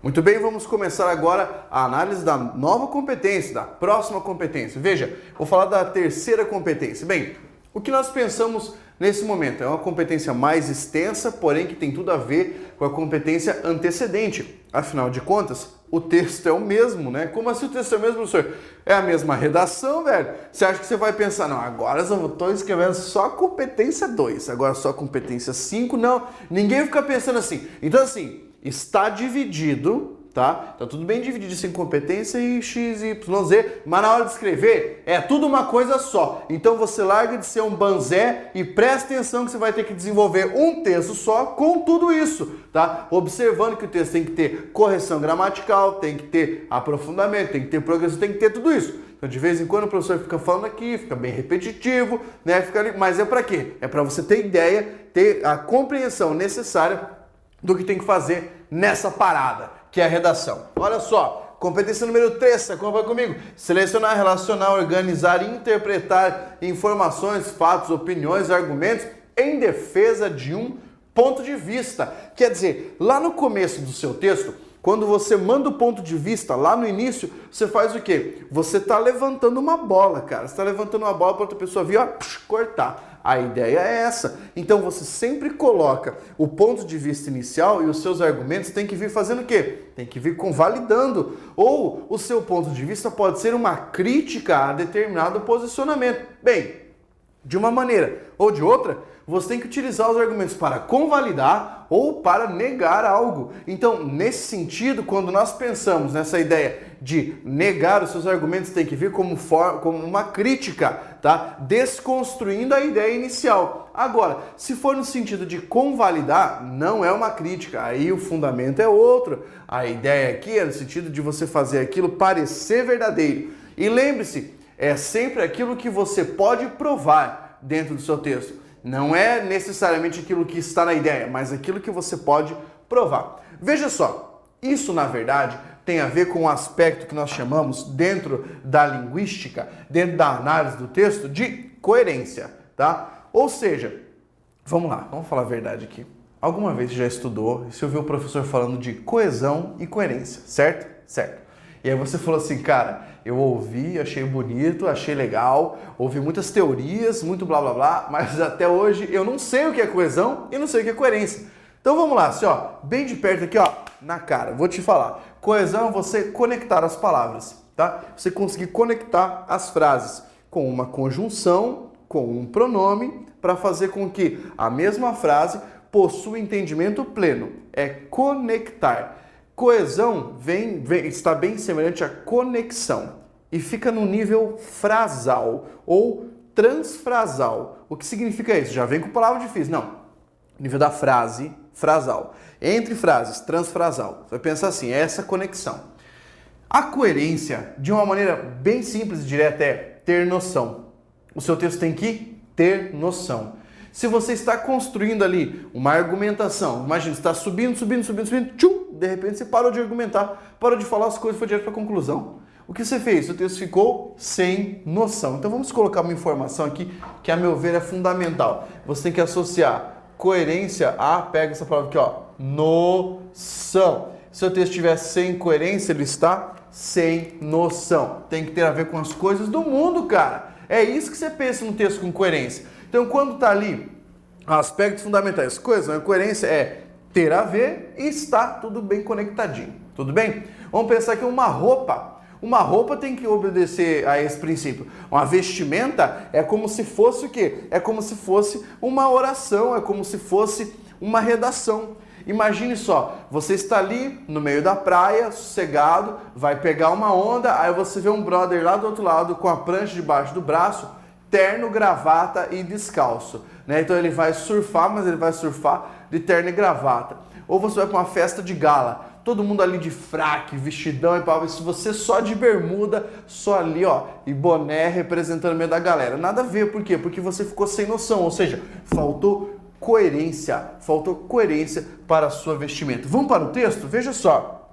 Muito bem, vamos começar agora a análise da nova competência, da próxima competência. Veja, vou falar da terceira competência. Bem, o que nós pensamos nesse momento é uma competência mais extensa, porém que tem tudo a ver com a competência antecedente. Afinal de contas, o texto é o mesmo, né? Como assim o texto é o mesmo, professor? É a mesma redação, velho? Você acha que você vai pensar, não, agora eu estou escrevendo só competência 2, agora só competência 5, não. Ninguém fica pensando assim. Então, assim, está dividido, tá? Tá tudo bem dividido em competência e X, Y, Z, mas na hora de escrever é tudo uma coisa só. Então você larga de ser um banzé e presta atenção que você vai ter que desenvolver um texto só com tudo isso, tá? Observando que o texto tem que ter correção gramatical, tem que ter aprofundamento, tem que ter progressão, tem que ter tudo isso. Então de vez em quando o professor fica falando aqui, fica bem repetitivo, né? Fica ali, mas é para quê? É para você ter ideia, ter a compreensão necessária do que tem que fazer nessa parada, que é a redação. Olha só, competência número 3, acompanha comigo. Selecionar, relacionar, organizar e interpretar informações, fatos, opiniões, argumentos em defesa de um ponto de vista. Quer dizer, lá no começo do seu texto, quando você manda o ponto de vista, lá no início, você faz o quê? Você está levantando uma bola, cara. Você está levantando uma bola para outra pessoa vir, ó, cortar. A ideia é essa. Então você sempre coloca o ponto de vista inicial e os seus argumentos têm que vir fazendo o quê? Tem que vir convalidando. Ou o seu ponto de vista pode ser uma crítica a determinado posicionamento. Bem, de uma maneira ou de outra, você tem que utilizar os argumentos para convalidar ou para negar algo. Então, nesse sentido, quando nós pensamos nessa ideia de negar os seus argumentos, tem que vir como uma crítica, tá? Desconstruindo a ideia inicial. Agora, se for no sentido de convalidar, não é uma crítica, aí o fundamento é outro. A ideia aqui é no sentido de você fazer aquilo parecer verdadeiro. E lembre-se, é sempre aquilo que você pode provar dentro do seu texto. Não é necessariamente aquilo que está na ideia, mas aquilo que você pode provar. Veja só, isso na verdade tem a ver com um aspecto que nós chamamos dentro da linguística, dentro da análise do texto, de coerência, tá? Ou seja, vamos lá, vamos falar a verdade aqui. Alguma vez você já estudou e você ouviu o professor falando de coesão e coerência, certo? Certo. E aí você falou assim, cara, eu ouvi, achei bonito, achei legal, ouvi muitas teorias, muito blá blá blá, mas até hoje eu não sei o que é coesão e não sei o que é coerência. Então vamos lá, assim, ó, bem de perto aqui, ó, na cara, vou te falar. Coesão é você conectar as palavras, tá? Você conseguir conectar as frases com uma conjunção, com um pronome, para fazer com que a mesma frase possua entendimento pleno. É conectar. Coesão está bem semelhante à conexão e fica no nível frasal ou transfrasal. O que significa isso? Já vem com palavra difícil. Não. Nível da frase, frasal. Entre frases, transfrasal. Você vai pensar assim, é essa conexão. A coerência, de uma maneira bem simples e direta, é ter noção. O seu texto tem que ter noção. Se você está construindo ali uma argumentação, imagina, você está subindo, tchum, de repente você parou de argumentar, parou de falar as coisas e foi direto para a conclusão. O que você fez? O texto ficou sem noção. Então vamos colocar uma informação aqui que, a meu ver, é fundamental. Você tem que associar coerência a, pega essa palavra aqui, ó, noção. Se o texto estiver sem coerência, ele está sem noção. Tem que ter a ver com as coisas do mundo, cara. É isso que você pensa num texto com coerência. Então, quando está ali, aspectos fundamentais, coerência é ter a ver e estar tudo bem conectadinho, tudo bem? Vamos pensar que uma roupa tem que obedecer a esse princípio. Uma vestimenta é como se fosse o quê? É como se fosse uma oração, é como se fosse uma redação. Imagine só, você está ali no meio da praia, sossegado, vai pegar uma onda, aí você vê um brother lá do outro lado com a prancha debaixo do braço, terno, gravata e descalço, né? Então ele vai surfar, mas ele vai surfar de terno e gravata. Ou você vai para uma festa de gala, todo mundo ali de fraque, vestidão e pau, se você só de bermuda, só ali, ó, e boné representando o meio da galera. Nada a ver, por quê? Porque você ficou sem noção, ou seja, faltou coerência para a sua vestimenta. Vamos para o texto? Veja só.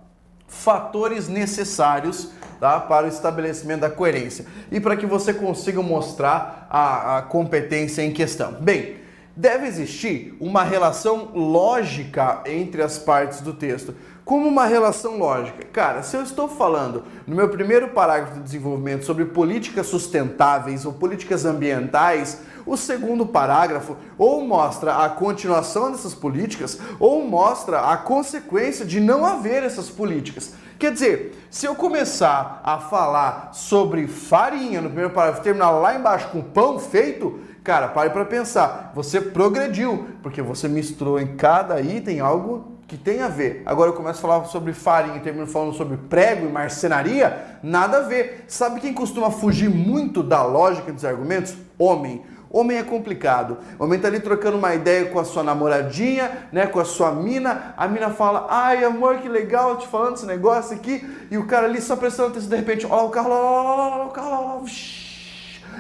fatores necessários, tá, para o estabelecimento da coerência e para que você consiga mostrar a competência em questão. Bem, deve existir uma relação lógica entre as partes do texto. Como uma relação lógica? Cara, se eu estou falando no meu primeiro parágrafo de desenvolvimento sobre políticas sustentáveis ou políticas ambientais, o segundo parágrafo ou mostra a continuação dessas políticas ou mostra a consequência de não haver essas políticas. Quer dizer, se eu começar a falar sobre farinha no primeiro parágrafo e terminar lá embaixo com pão feito, cara, pare para pensar. Você progrediu, porque você misturou em cada item algo que tem a ver. Agora eu começo a falar sobre farinha e termino falando sobre prego e marcenaria, nada a ver. Sabe quem costuma fugir muito da lógica dos argumentos? Homem. Homem é complicado. O homem tá ali trocando uma ideia com a sua namoradinha, né, com a sua mina. A mina fala, ai amor, que legal, eu te falando esse negócio aqui. E o cara ali só prestando atenção, de repente, olha o carro lá, o carro lá.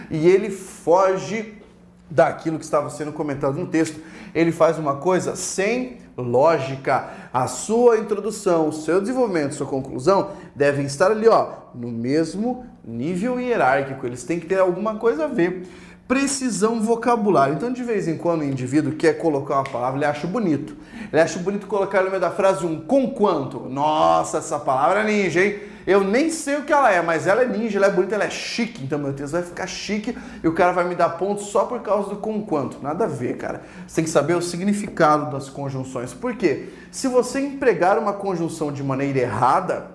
E ele foge daquilo que estava sendo comentado no texto. Ele faz uma coisa sem lógica. A sua introdução, o seu desenvolvimento, sua conclusão devem estar ali, ó, no mesmo nível hierárquico. Eles têm que ter alguma coisa a ver. Precisão vocabular. Então, de vez em quando, o indivíduo quer colocar uma palavra, ele acha bonito. Ele acha bonito colocar no meio da frase um conquanto. Nossa, essa palavra é ninja, hein? Eu nem sei o que ela é, mas ela é ninja, ela é bonita, ela é chique. Então, meu texto vai ficar chique e o cara vai me dar pontos só por causa do conquanto. Nada a ver, cara. Você tem que saber o significado das conjunções. Por quê? Se você empregar uma conjunção de maneira errada,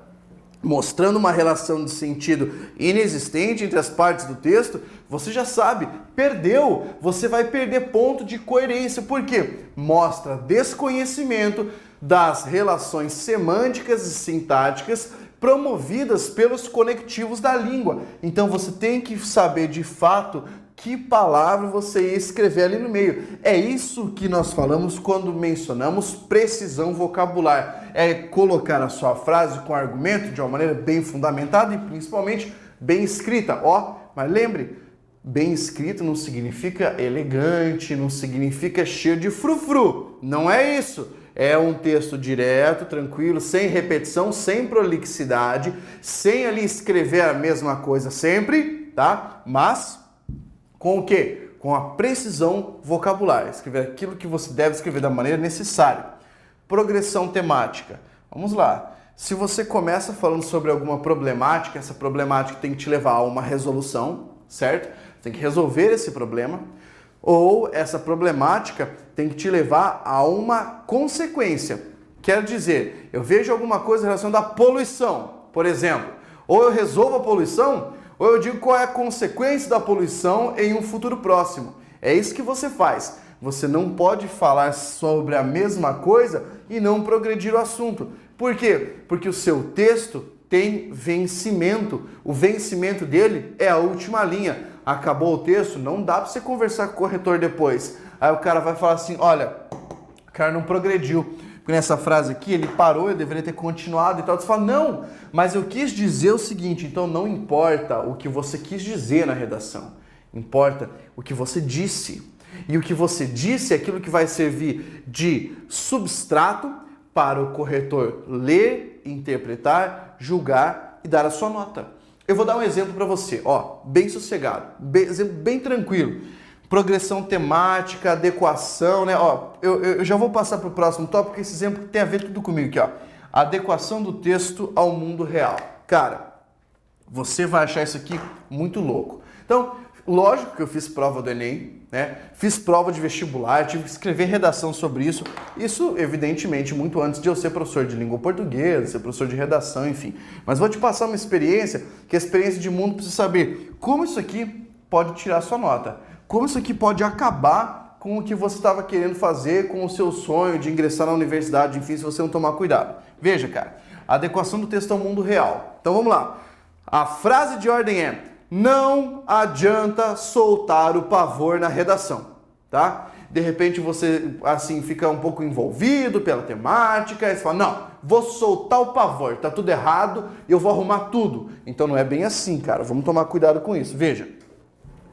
mostrando uma relação de sentido inexistente entre as partes do texto, você já sabe, perdeu, você vai perder ponto de coerência. Por quê? Mostra desconhecimento das relações semânticas e sintáticas promovidas pelos conectivos da língua. Então você tem que saber de fato que palavra você ia escrever ali no meio. É isso que nós falamos quando mencionamos precisão vocabular. É colocar a sua frase com argumento de uma maneira bem fundamentada e principalmente bem escrita. Ó, mas lembre, bem escrito não significa elegante, não significa cheio de frufru. Não é isso. É um texto direto, tranquilo, sem repetição, sem prolixidade, sem ali escrever a mesma coisa sempre, tá? Mas com o quê? Com a precisão vocabular. Escrever aquilo que você deve escrever da maneira necessária. Progressão temática. Vamos lá. Se você começa falando sobre alguma problemática, essa problemática tem que te levar a uma resolução, certo? Você tem que resolver esse problema. Ou essa problemática tem que te levar a uma consequência. Quer dizer, eu vejo alguma coisa em relação à poluição, por exemplo. Ou eu resolvo a poluição, ou eu digo qual é a consequência da poluição em um futuro próximo. É isso que você faz. Você não pode falar sobre a mesma coisa e não progredir o assunto. Por quê? Porque o seu texto tem vencimento. O vencimento dele é a última linha. Acabou o texto, não dá para você conversar com o corretor depois. Aí o cara vai falar assim, olha, o cara não progrediu. Porque nessa frase aqui, ele parou, ele deveria ter continuado e tal. Você fala, não, mas eu quis dizer o seguinte, então não importa o que você quis dizer na redação. Importa o que você disse. E o que você disse é aquilo que vai servir de substrato para o corretor ler, interpretar, julgar e dar a sua nota. Eu vou dar um exemplo para você, ó, bem sossegado, bem tranquilo. Progressão temática, adequação, né? Ó, eu já vou passar para o próximo tópico, porque esse exemplo tem a ver tudo comigo aqui, ó. Adequação do texto ao mundo real. Cara, você vai achar isso aqui muito louco. Então, lógico que eu fiz prova do Enem, né? Fiz prova de vestibular, tive que escrever redação sobre isso. Isso, evidentemente, muito antes de eu ser professor de língua portuguesa, ser professor de redação, enfim. Mas vou te passar uma experiência, que é a experiência de mundo para você saber como isso aqui pode tirar sua nota. Como isso aqui pode acabar com o que você estava querendo fazer, com o seu sonho de ingressar na universidade, enfim, se você não tomar cuidado. Veja, cara, adequação do texto ao mundo real. Então vamos lá. A frase de ordem é: não adianta soltar o pavor na redação, tá? De repente você, assim, fica um pouco envolvido pela temática, e você fala, não, vou soltar o pavor, tá tudo errado e eu vou arrumar tudo. Então não é bem assim, cara, vamos tomar cuidado com isso. Veja,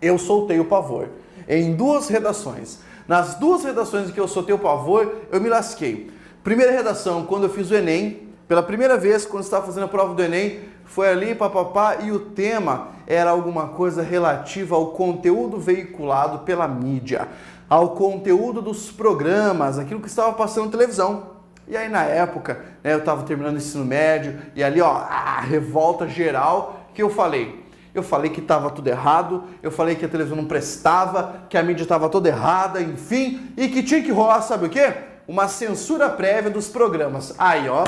eu soltei o pavor em 2 redações. Nas 2 redações em que eu soltei o pavor, eu me lasquei. Primeira redação, quando eu fiz o Enem, Pela primeira vez, quando estava fazendo a prova do Enem, foi ali, papapá, e o tema era alguma coisa relativa ao conteúdo veiculado pela mídia, ao conteúdo dos programas, aquilo que estava passando na televisão. E aí, na época, né, eu estava terminando o ensino médio, e ali, ó, a revolta geral, que eu falei? Eu falei que estava tudo errado, eu falei que a televisão não prestava, que a mídia estava toda errada, enfim, e que tinha que rolar, sabe o quê? Uma censura prévia dos programas. Aí, ó,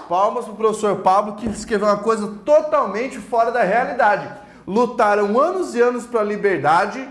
palmas pro professor Pablo, que escreveu uma coisa totalmente fora da realidade. Lutaram anos e anos para a liberdade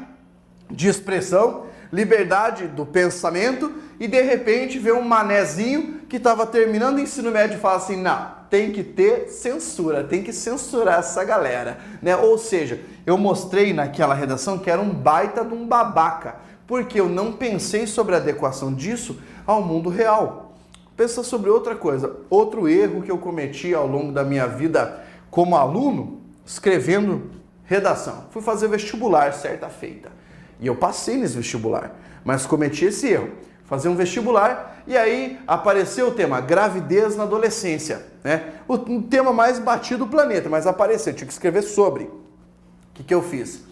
de expressão, liberdade do pensamento, e de repente vê um manezinho que estava terminando o ensino médio e fala assim, não, tem que ter censura, tem que censurar essa galera, né? Ou seja, eu mostrei naquela redação que era um baita de um babaca, porque eu não pensei sobre a adequação disso ao mundo real. Pensa sobre outra coisa, outro erro que eu cometi ao longo da minha vida como aluno, escrevendo redação. Fui fazer vestibular certa feita, e eu passei nesse vestibular, mas cometi esse erro. Fazer um vestibular e aí apareceu o tema gravidez na adolescência, né? O tema mais batido do planeta, mas apareceu, tinha que escrever sobre. O que eu fiz?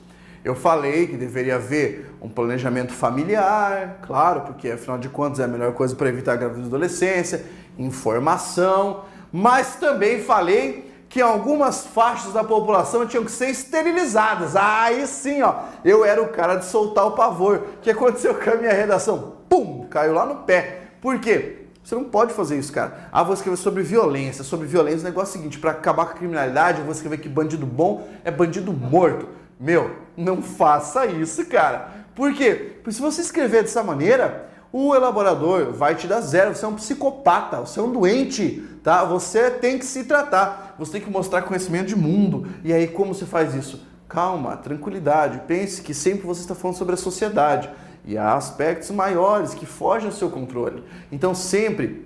Eu falei que deveria haver um planejamento familiar, claro, porque afinal de contas é a melhor coisa para evitar a gravidez na adolescência, informação, mas também falei que algumas faixas da população tinham que ser esterilizadas. Aí sim, ó, eu era o cara de soltar o pavor. O que aconteceu com a minha redação? Pum, caiu lá no pé. Por quê? Você não pode fazer isso, cara. Ah, vou escrever sobre violência. Sobre violência, o negócio é o seguinte, para acabar com a criminalidade, eu vou escrever que bandido bom é bandido morto. Meu, não faça isso, cara. Por quê? Porque se você escrever dessa maneira, o elaborador vai te dar zero. Você é um psicopata, você é um doente, tá? Você tem que se tratar. Você tem que mostrar conhecimento de mundo. E aí, como você faz isso? Calma, tranquilidade. Pense que sempre você está falando sobre a sociedade. E há aspectos maiores que fogem ao seu controle. Então, sempre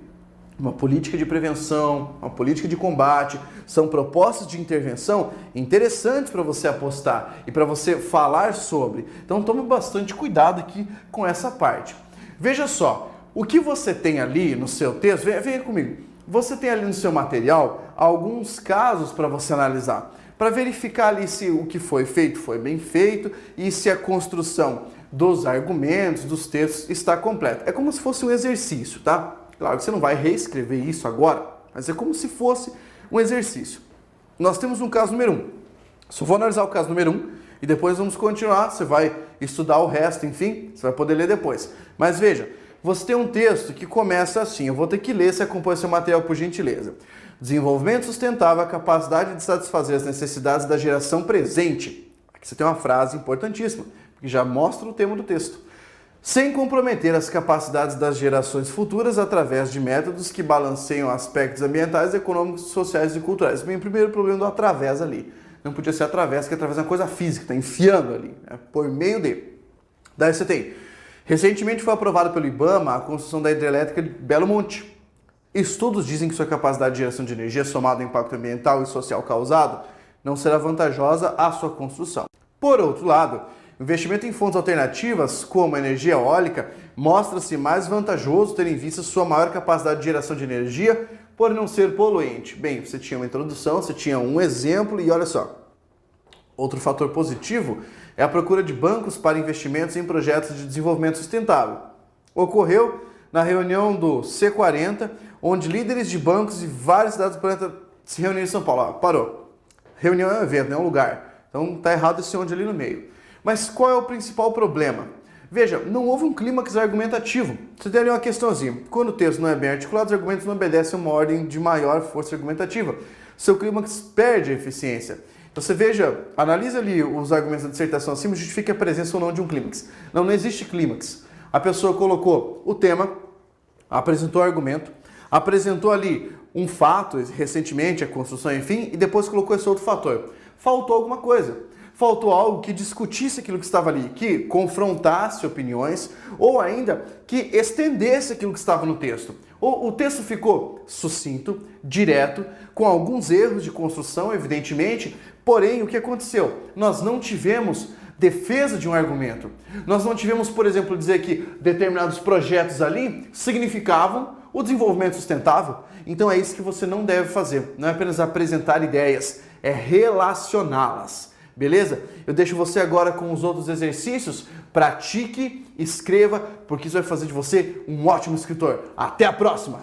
uma política de prevenção, uma política de combate, são propostas de intervenção interessantes para você apostar e para você falar sobre. Então, tome bastante cuidado aqui com essa parte. Veja só, o que você tem ali no seu texto, venha comigo, você tem ali no seu material alguns casos para você analisar, para verificar ali se o que foi feito foi bem feito e se a construção dos argumentos, dos textos está completa. É como se fosse um exercício, tá? Claro que você não vai reescrever isso agora, mas é como se fosse um exercício. Nós temos um caso número 1. Só vou analisar o caso número 1 e depois vamos continuar, você vai estudar o resto, enfim, você vai poder ler depois. Mas veja, você tem um texto que começa assim, eu vou ter que ler, você acompanha seu material por gentileza. Desenvolvimento sustentável, a capacidade de satisfazer as necessidades da geração presente. Aqui você tem uma frase importantíssima, que já mostra o tema do texto. Sem comprometer as capacidades das gerações futuras através de métodos que balanceiam aspectos ambientais, econômicos, sociais e culturais. Bem, o primeiro problema do através ali. Não podia ser através, que através é uma coisa física, está enfiando ali, né? Por meio de. Daí você tem. Recentemente foi aprovado pelo IBAMA a construção da hidrelétrica de Belo Monte. Estudos dizem que sua capacidade de geração de energia, somada ao impacto ambiental e social causado, não será vantajosa à sua construção. Por outro lado, investimento em fontes alternativas, como a energia eólica, mostra-se mais vantajoso tendo em vista sua maior capacidade de geração de energia, por não ser poluente. Bem, você tinha uma introdução, você tinha um exemplo e olha só. Outro fator positivo é a procura de bancos para investimentos em projetos de desenvolvimento sustentável. Ocorreu na reunião do C40, onde líderes de bancos de várias cidades do planeta se reuniram em São Paulo. Ah, parou. Reunião é um evento, não é um lugar. Então tá errado esse onde ali no meio. Mas qual é o principal problema? Veja, não houve um clímax argumentativo. Você tem ali uma questãozinha. Quando o texto não é bem articulado, os argumentos não obedecem a uma ordem de maior força argumentativa. Seu clímax perde a eficiência. Então você veja, analisa ali os argumentos da dissertação acima e justifique a presença ou não de um clímax. Não existe clímax. A pessoa colocou o tema, apresentou o argumento, apresentou ali um fato, recentemente, a construção, enfim, e depois colocou esse outro fator. Faltou alguma coisa. Faltou algo que discutisse aquilo que estava ali, que confrontasse opiniões, ou ainda que estendesse aquilo que estava no texto. O texto ficou sucinto, direto, com alguns erros de construção, evidentemente, porém, o que aconteceu? Nós não tivemos defesa de um argumento. Nós não tivemos, por exemplo, dizer que determinados projetos ali significavam o desenvolvimento sustentável? Então é isso que você não deve fazer. Não é apenas apresentar ideias, é relacioná-las. Beleza? Eu deixo você agora com os outros exercícios. Pratique, escreva, porque isso vai fazer de você um ótimo escritor. Até a próxima!